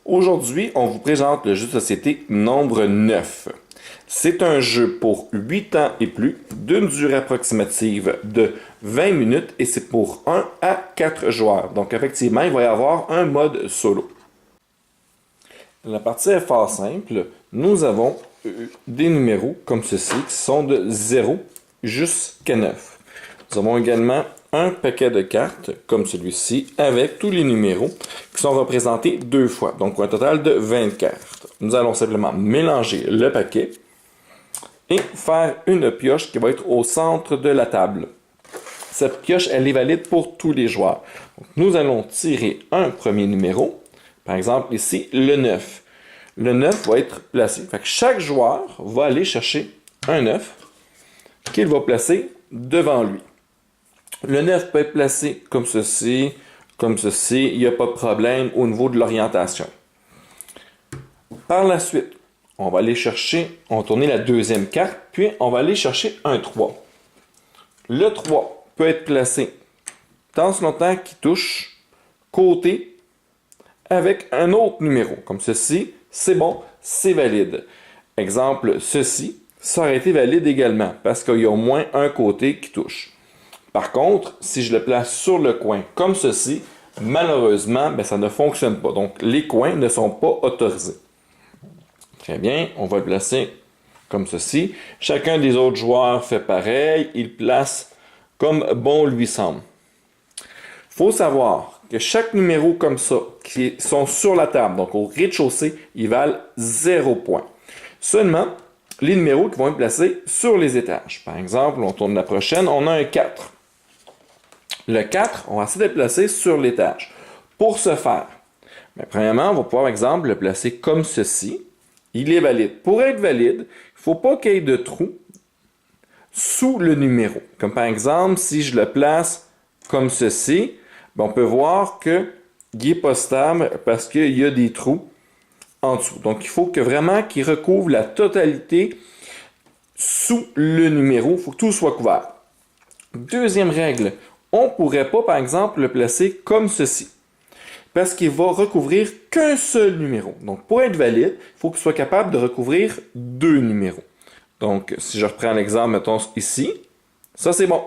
Aujourd'hui, on vous présente le jeu de société nombre 9. C'est un jeu pour 8 ans et plus, d'une durée approximative de 20 minutes et c'est pour 1 à 4 joueurs. Donc effectivement, il va y avoir un mode solo. La partie est fort simple. Nous avons des numéros comme ceci qui sont de 0 jusqu'à 9. Nous avons également un paquet de cartes comme celui-ci avec tous les numéros qui sont représentés deux fois. Donc pour un total de 20 cartes. Nous allons simplement mélanger le paquet et faire une pioche qui va être au centre de la table. Cette pioche, elle est valide pour tous les joueurs. Donc, nous allons tirer un premier numéro. Par exemple, ici, le 9. Le 9 va être placé. Fait que chaque joueur va aller chercher un 9 qu'il va placer devant lui. Le 9 peut être placé comme ceci, il n'y a pas de problème au niveau de l'orientation. Par la suite, on va aller chercher, on va tourner la deuxième carte, puis on va aller chercher un 3. Le 3 peut être placé tant longtemps qu'il touche côté avec un autre numéro, comme ceci, c'est bon, c'est valide. Exemple, ceci, ça aurait été valide également, parce qu'il y a au moins un côté qui touche. Par contre, si je le place sur le coin comme ceci, malheureusement, ça ne fonctionne pas. Donc, les coins ne sont pas autorisés. Très bien, on va le placer comme ceci. Chacun des autres joueurs fait pareil, il place comme bon lui semble. Il faut savoir que chaque numéro comme ça, qui sont sur la table, donc au rez-de-chaussée, ils valent 0 point. Seulement, les numéros qui vont être placés sur les étages. Par exemple, on tourne la prochaine, on a un 4. Le 4, on va essayer de le placer sur l'étage. Pour ce faire, premièrement, on va pouvoir, par exemple, le placer comme ceci. Il est valide. Pour être valide, il ne faut pas qu'il y ait de trou sous le numéro. Comme par exemple, si je le place comme ceci, on peut voir qu'il n'est pas stable parce qu'il y a des trous en dessous. Donc, il faut que vraiment qu'il recouvre la totalité sous le numéro. Il faut que tout soit couvert. Deuxième règle, on ne pourrait pas, par exemple, le placer comme ceci. Parce qu'il va recouvrir qu'un seul numéro. Donc, pour être valide, il faut qu'il soit capable de recouvrir deux numéros. Donc, si je reprends l'exemple, mettons ici, ça c'est bon.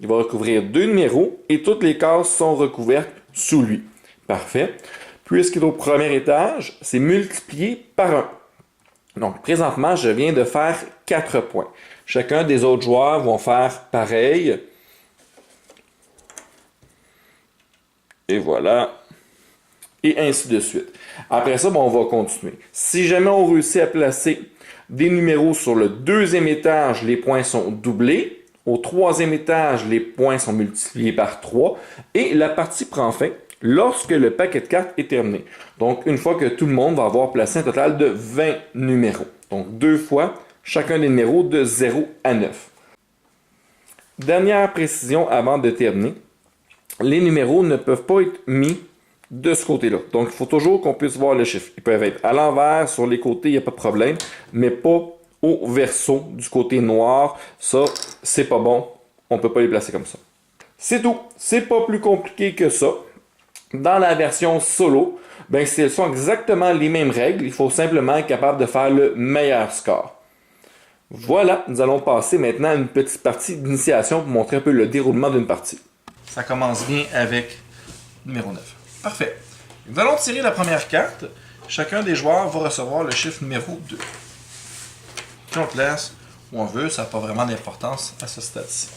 Il va recouvrir deux numéros et toutes les cases sont recouvertes sous lui. Parfait. Puisqu'il est au premier étage, c'est multiplié par 1. Donc, présentement, je viens de faire 4 points. Chacun des autres joueurs vont faire pareil. Et voilà. Et ainsi de suite. Après ça, on va continuer. Si jamais on réussit à placer des numéros sur le deuxième étage, les points sont doublés. Au troisième étage, les points sont multipliés par 3. Et la partie prend fin lorsque le paquet de cartes est terminé. Donc, une fois que tout le monde va avoir placé un total de 20 numéros. Donc, deux fois chacun des numéros de 0 à 9. Dernière précision avant de terminer. Les numéros ne peuvent pas être mis de ce côté-là. Donc, il faut toujours qu'on puisse voir le chiffre. Ils peuvent être à l'envers, sur les côtés, il n'y a pas de problème, mais pas au verso du côté noir. Ça, c'est pas bon. On ne peut pas les placer comme ça. C'est tout. C'est pas plus compliqué que ça. Dans la version solo, ce sont exactement les mêmes règles. Il faut simplement être capable de faire le meilleur score. Voilà, nous allons passer maintenant à une petite partie d'initiation pour montrer un peu le déroulement d'une partie. Ça commence bien avec numéro 9. Parfait. Nous allons tirer la première carte. Chacun des joueurs va recevoir le chiffre numéro 2. Puis on place où on veut, ça n'a pas vraiment d'importance à ce stade-ci.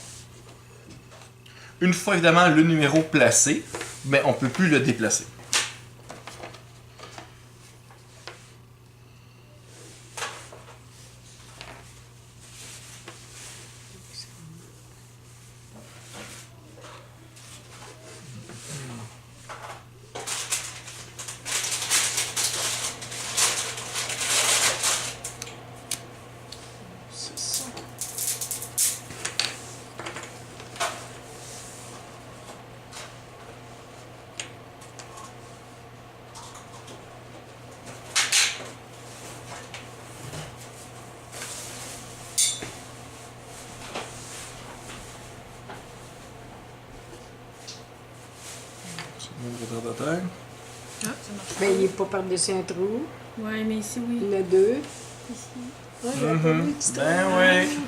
Une fois évidemment le numéro placé, on ne peut plus le déplacer. Ah, ça marche. Ben, il n'est pas par-dessus un trou. Ouais, mais ici, oui. Il y en a deux. Ici. Ouais, il n'y a pas vu de petit trou. Ben oui.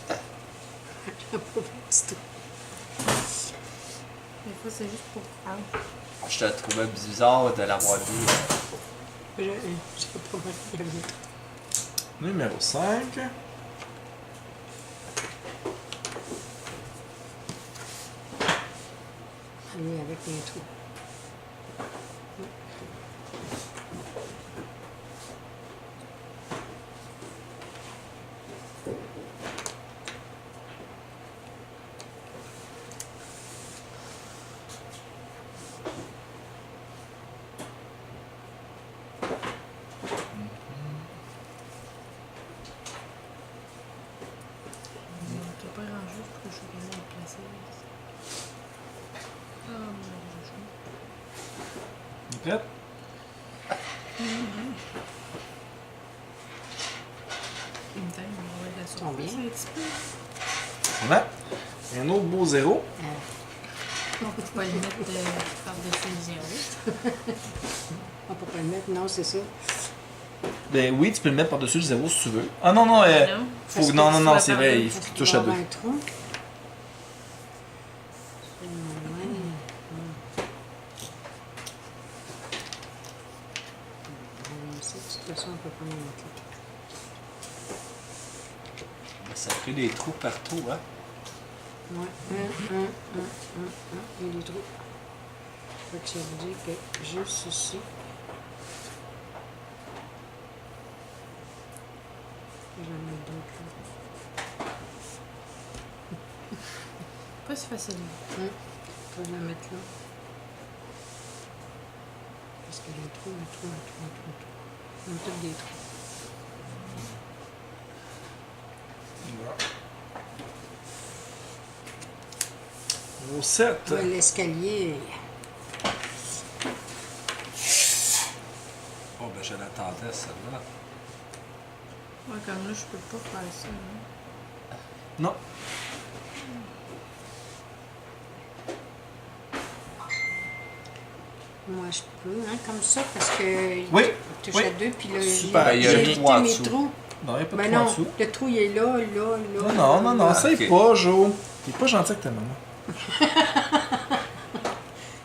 Il n'y a pas vu de petit trou. Des fois, c'est juste pour prendre. Je te trouvais bizarre de l'avoir dit. Je sais pas mal qu'il y avait. Numéro 5. Oui, avec les trous. T'as pas rangé, je trouve que je suis bien placé. Ah, mon Dieu, Prête? il me taille, on va la surface Combien? un petit peu. Voilà. Un autre beau zéro. On peut pas le mettre par-dessus le zéro. On peut pas le mettre, non, c'est ça. Ben oui, tu peux le mettre par-dessus le zéro si tu veux. Ah non, non, Non. faut... Parce non, que non, tu non, vas c'est par vrai, deux. il faut qu'il touche à deux. Un trou. Ouais. De toute façon, on peut pas le mettre là. Ça fait des trous partout, hein? Ouais, un. Il y a des trous. Fait que ça veut dire que juste ici. Je vais en mettre d'autres là. Pas si facile. Je vais la mettre là. Parce que les trous, les trous. On a tous des trous. Numéro 7. Ouais, l'escalier. Oh, ben je l'attendais, celle-là. Ouais, comme là, je peux pas faire ça. Hein. Non. Moi, je peux, hein, comme ça, parce que Oui, il touche oui. à deux, puis là, Super. Il y a j'ai un évité trou en mes dessous. trous. Non, il n'y a pas de Ben trou en non, dessous. le trou, il est là. Non, Ah, essaye ok. pas, Jo. T'es pas gentil avec ta maman.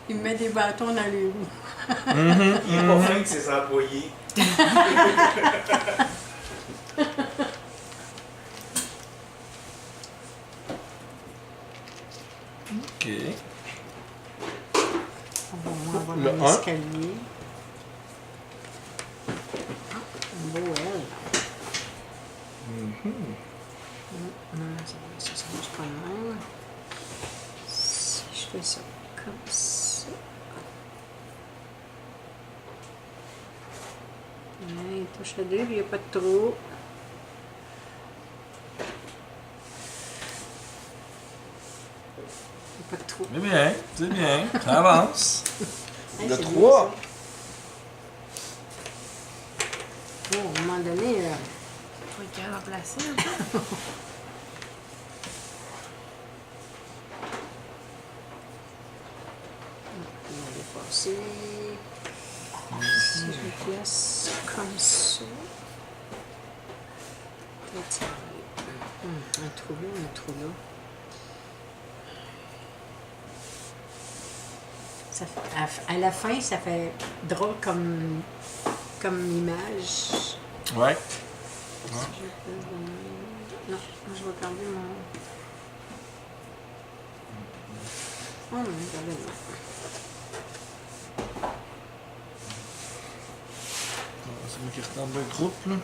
Il me met des bâtons dans les roues. Il est pas fin que ses employés. Ok. On va Le dans un. l'escalier. Un beau L. Non, ça marche pas de même. Si je fais ça comme ça. Ouais, il touche à deux, puis il n'y a pas de trou. Il n'y a pas de trou. C'est bien, ça avance. Hey, Le c'est 3. bien, ça. Oh, à un moment donné, Faut être capable de placer un peu. on va les passer. Si je le place comme ça. Peut-être ça va aller. Un trou là, un trou là. Ça fait, à la fin, ça fait drôle comme image. Ouais. Si je place dans le- Non, moi, je vais garder mon... Oh non, regardez moi. C'est moi qui retombe le groupe, là.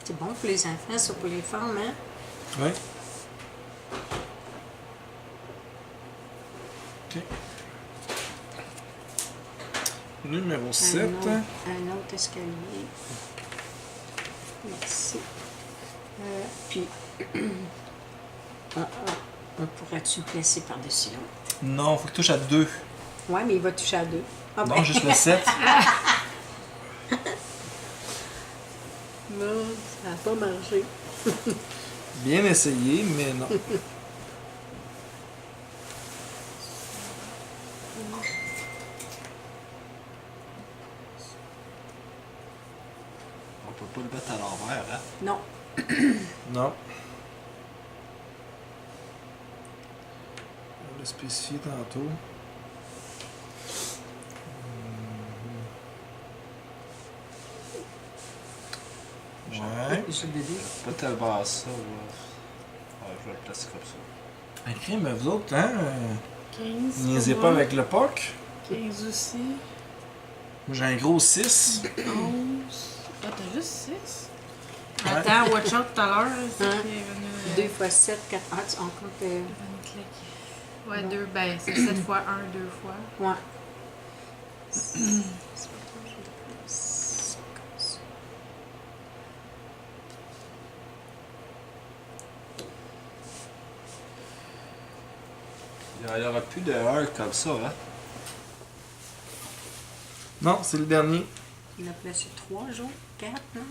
C'est bon pour les enfants, ça pour les femmes, hein? Ouais. Ok. Numéro 7. Un autre escalier. Merci. Puis, on pourrait-tu le placer par-dessus l'autre? Non, faut que tu touches à 2. Ouais, mais il va toucher à deux. Ah, Non, ben. juste le 7. Non, ça n'a pas marché. Bien essayé, mais non. On peut pas le mettre à l'envers, hein? Non. Non. On l'a spécifié tantôt. Ouais. Je l'ai dit. Pas tellement ça, ouais. Ouais, je vais le placer comme ça. Un crime, mais vous autres, hein? 15. Niaisez pour pas moi. avec le POC. 15 aussi. Moi, j'ai un gros 6. 11. Ah, t'as juste 6? Ouais. Attends, watch out tout à l'heure. C'est Hein? qu'il va nous, 2 fois 7, 4. Ah, tu en comptes. il va nous claquer. Ouais, Non. 2, ben c'est 7 fois 1, 2 fois. Ouais. C'est pas trop, je le place comme ça. Il y aura plus de 1 comme ça, hein? Non, c'est le dernier. Il a placé 3 jours, 4, non?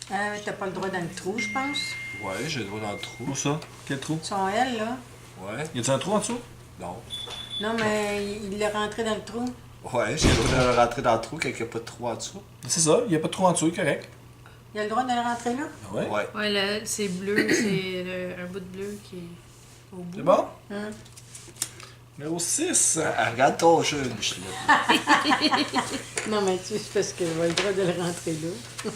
T'as pas le droit dans le trou, je pense. Ouais, j'ai le droit dans le trou. Où ça? Quel trou? Son L, là. Ouais, Y a-t-il un trou en dessous? non. Non, mais il l'a rentré dans le trou. Ouais, j'ai le droit de rentrer dans le trou quand il n'y a pas de trou en dessous. C'est ça, y a pas de trou en dessous, correct. Il a le droit de le rentrer là? Ouais. Ouais. Ouais, là, c'est bleu, c'est un bout de bleu qui est au bout. C'est bon? Hein? Numéro 6. Regarde ton jeu, Micheline. Non, mais tu sais, c'est parce qu'il a le droit de le rentrer là.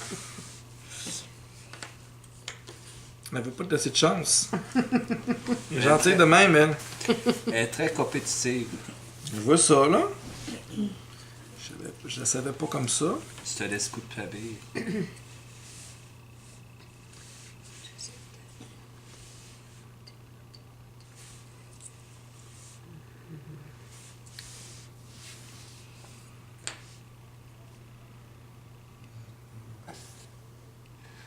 Elle n'avait pas assez de chance. Elle est gentille de même, elle. Elle est très compétitive. Je vois ça, là. Je la savais pas comme ça. Tu te laisses coup de famille.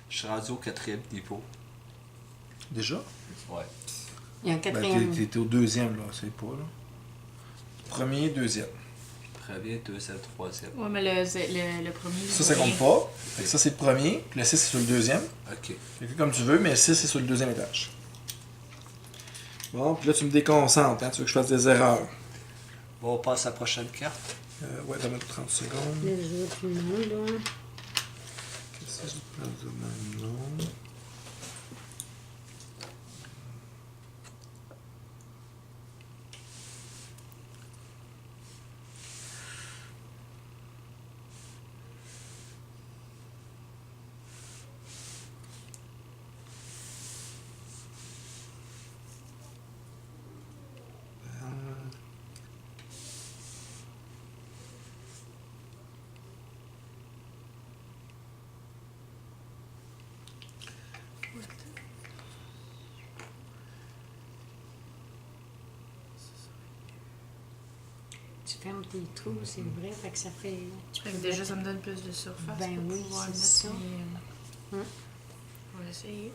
Je suis rendu au 4e niveau. Déjà? Ouais. Il y a un Ben, quatrième. t'es au deuxième, là. C'est pas, là. Premier, deuxième. Premier, deuxième, troisième. Ouais, mais le premier. Ça compte pas. Fait que ça, c'est le premier. Puis le 6, c'est sur le deuxième. Ok. Fait que comme tu veux, mais le 6, c'est sur le deuxième étage. Bon, puis là, tu me déconcentres, hein. Tu veux que je fasse des erreurs. Bon, on passe à la prochaine carte. Ouais, donne-moi 30 secondes. Là, je vois tout le monde, là. Qu'est-ce que je place de même nom? Tu fermes tes trous, c'est vrai, fait que ça fait. Fait que déjà, ça me donne plus de surface. Ben pour oui, pouvoir c'est mettre ça. mes, Hum. On va essayer.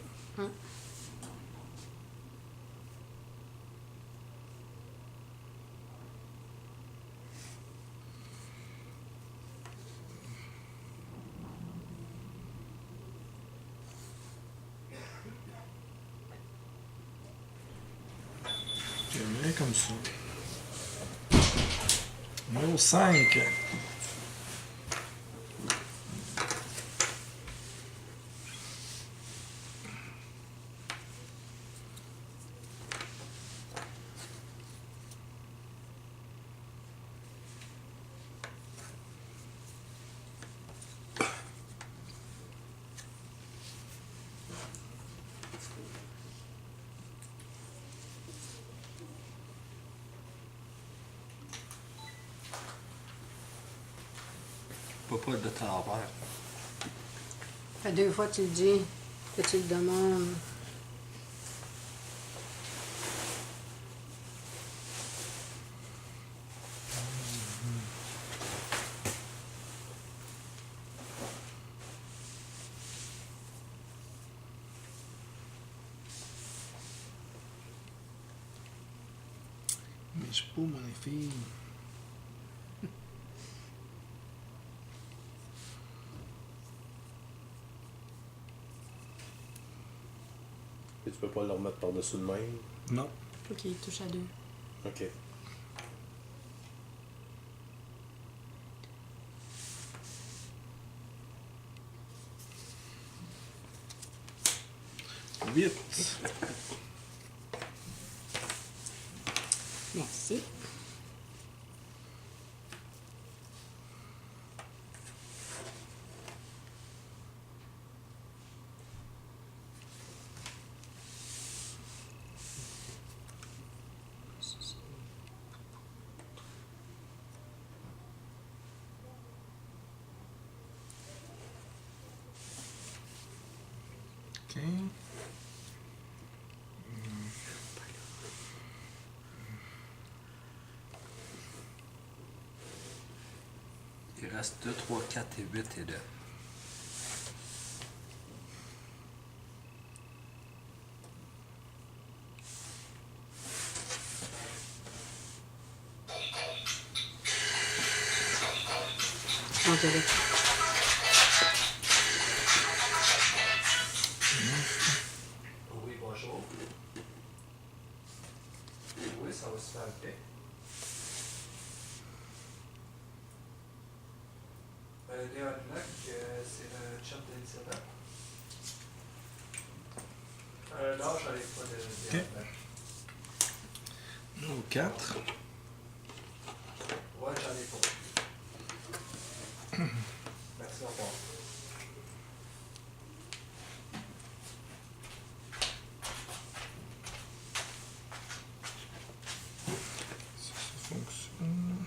J'aimerais comme ça. Numéro 5. Je peux pas le mettre à l'envers. Fait 2 fois, tu le dis, que tu le demandes. Mais je peux, mon fille. Et tu peux pas le remettre par-dessus de même. Non. Faut qu'il touche à 2. Ok. Huit. Merci. OK. Il reste 2, 3, 4 et 8 et 2. On dirait. Oui, bonjour. Oui, ça va se faire bien. Léon Lac, c'est le chef d'Elisabeth. Non, j'arrive pas de Léon Lac. Numéro 4. Ouais, j'en ai pas. Merci, au revoir. Si ça fonctionne.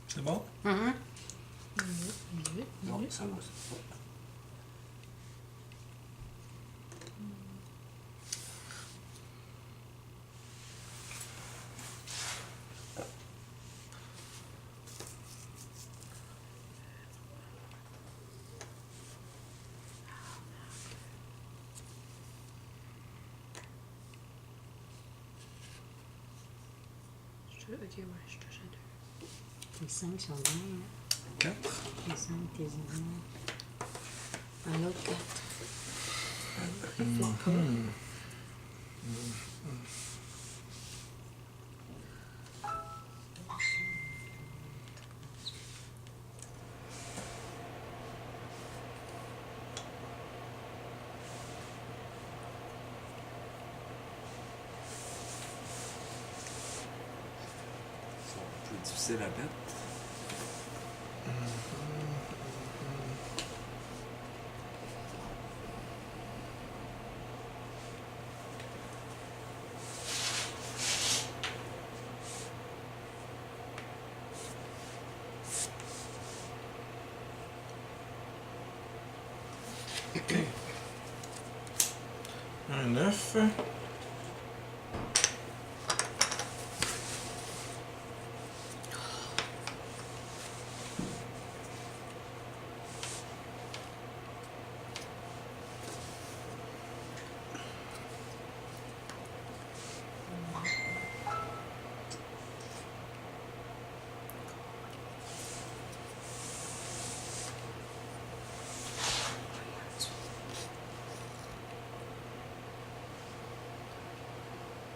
C'est bon? Mhm. Non, ça va. Ok, ouais, je touche à 2. Les 5 sont bien. Hein? 4. Les 5, t'es bien. Un autre 4. C'est un peu difficile à mettre. Un 9.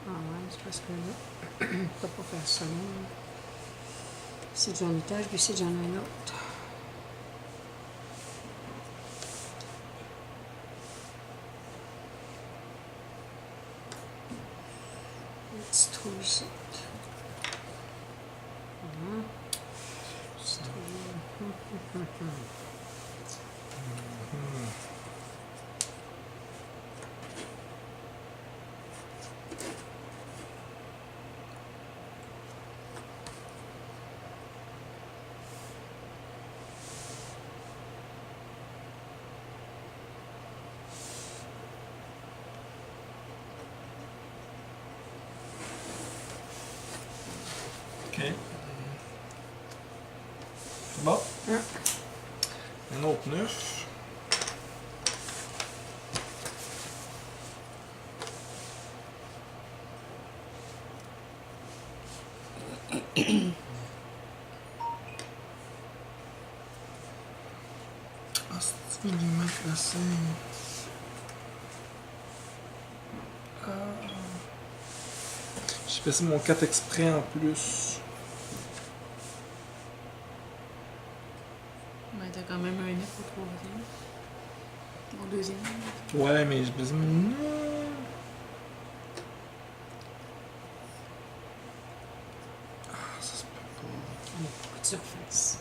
Ah ouais, c'est parce que là, je peux pas faire ça. Là. Si j'en ai étage, puis si j'en ai un autre. Un petit trou ici. Voilà. Petit trou. OK. C'est bon. Un autre 9. Ah, c'est une mal placée. J'ai passé mon 4 exprès en plus. Ouais, t'as quand même un 9 au troisième. Au deuxième. Ouais, mais j'ai besoin. Non. Ah, ça se peut pas. On a beaucoup de surface.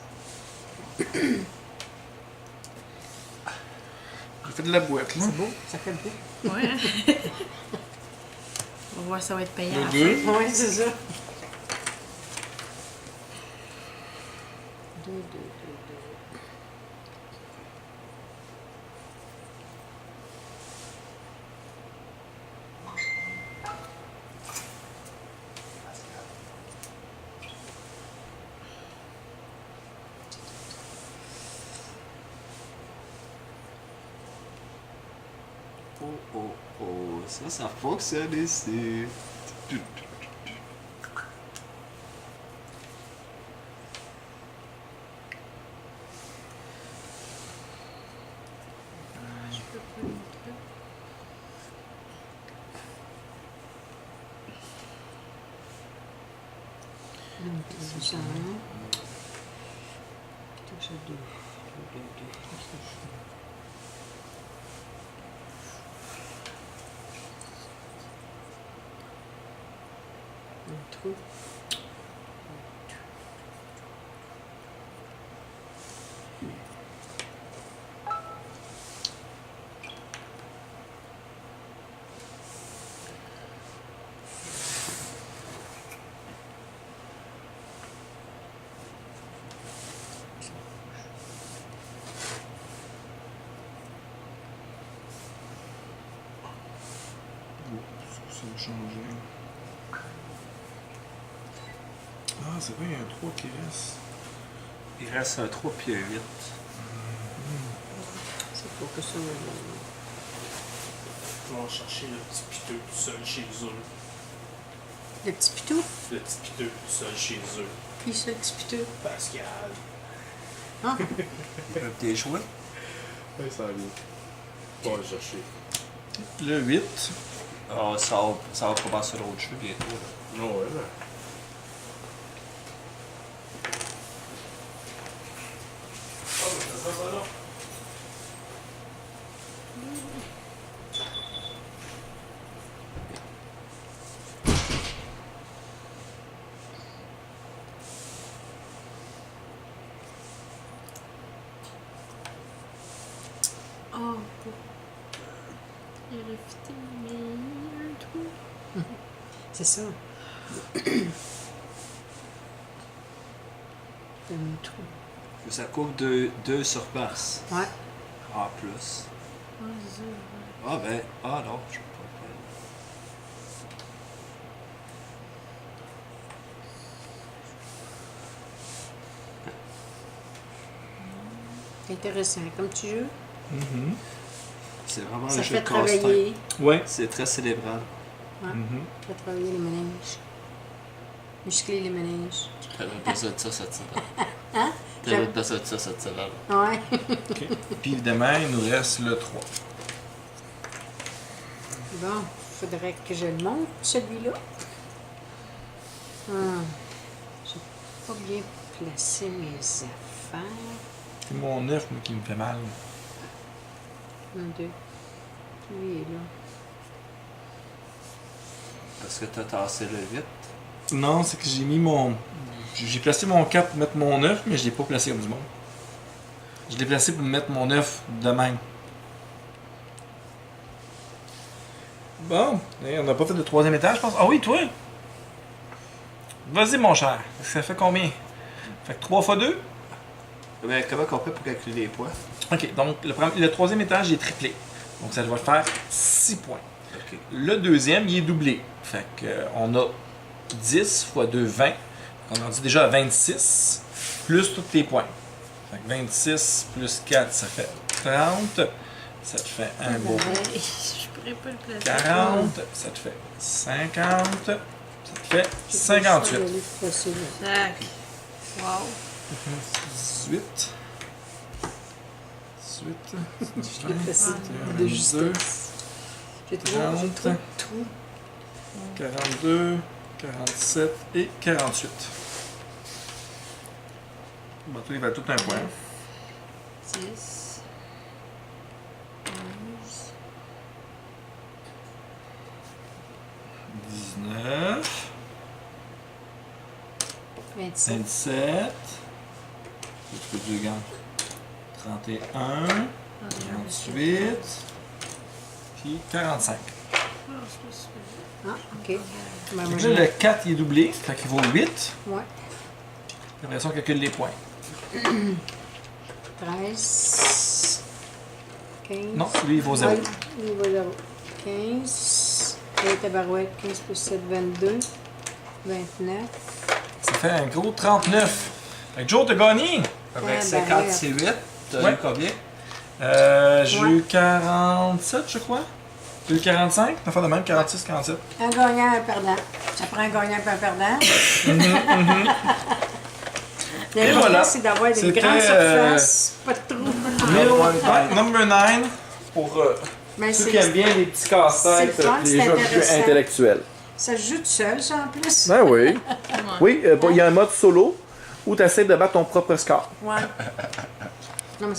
J'ai fait de la boîte, là. C'est beau, ça fait bien. Ouais. On va voir si ça va être payant. Le 2. Oui, c'est ça. 2, 2, 2, 2. Oh, oh, oh, ça fonctionne ici. Je peux pas le montrer. C'est ça, hein? Touche à 2. 2, 2, 2. Un trou. Ça va changer. Ah, c'est vrai, il y a un 3 qui reste. Il reste un 3 puis un 8. C'est pour que ça. On va chercher le petit piteux tout seul chez eux. Le petit pitou. Le petit piteux tout seul chez eux. Qui ça, le petit pitou? Pascal. Ah, Ils peuvent des jouer. Ouais, ça va bien. On va le chercher. Le 8. Ah, ça va commencer l'autre jeu bientôt. Là. Non, ouais, là. Oh, pour. Il aurait fité, mais il y a un trou. c'est ça. Un trou. Ça couvre 2 surfaces. Ouais. En plus. Ah, c'est ça. Ah ben, ah non, je peux pas le faire. Intéressant. Comme tu joues, C'est vraiment ça un jeu fait de casse-tête. travailler. Ouais. C'est très cérébral. Ça fait travailler les méninges. Muscler les méninges. T'avais besoin de ça cette semaine. Hein? T'avais besoin de ça cette semaine. Ouais. OK. Puis évidemment, il nous reste le 3. Bon, faudrait que je le monte, celui-là. J'ai pas bien placé mes affaires. C'est mon 9 moi, qui me fait mal. 1, 2. Lui est là. Est-ce que t'as tassé le 8? Non, c'est que j'ai mis mon. J'ai placé mon 4 pour mettre mon 9, mais je l'ai pas placé comme du monde. Je l'ai placé pour mettre mon 9 de même. Bon, et on n'a pas fait de 3e étage, je pense. Ah oui, toi! Vas-y, mon cher. Ça fait combien? Fait que 3 x 2? Ben, comment on fait pour calculer les points? Ok, donc le 3e étage est triplé. Donc ça va faire 6 points. Ok. Le 2e, il est doublé. Fait que, on a 10 x 2, 20. On en dit déjà à 26, plus tous les points. Fait que 26 plus 4, ça fait 30. Ça te fait un beau Je pourrais pas le placer. 40. Ça te fait 50. Ça Ça fait 58. Je vais aller facile. Sac. Wow. 18. 18. C'est facile. 22, De justesse. J'ai trop 30. tout. 42, 47 et 48. Bon, tous les valent tout un point. 10. 11. 19, 27. 27, je peux dire, 31, 48, puis 45. Ah, ok. Ben, moi, Donc je là, le 4 il est doublé, fait qu'il vaut 8. Ouais. Après ça, on calcule les points. 13. 15. Non, lui, il vaut 0. Ouais, il vaut 0. 15. Et tabarouette, 15 plus 7, 22. 29. Ça fait un gros 39. Fait que Joe, t'as gagné! Avec Ah, 58, t'as Ouais. eu combien? J'ai Ouais. eu 47, je crois. J'ai eu 45, on va faire de même, 46, 47. Un gagnant, un perdant. Ça prend un gagnant et un perdant. L'important, voilà. c'est d'avoir des C'était, grandes surfaces, pas de trous. Number 9 pour Mais Ceux c'est- qui aiment bien les petits casse-têtes, c'est le fun, les c'est jeux un peu plus intéressant. intellectuels. Ça se joue tout seul, ça, en plus. Ben oui. Oui, il y a un mode solo où tu essaies de battre ton propre score. Ouais. Non, mais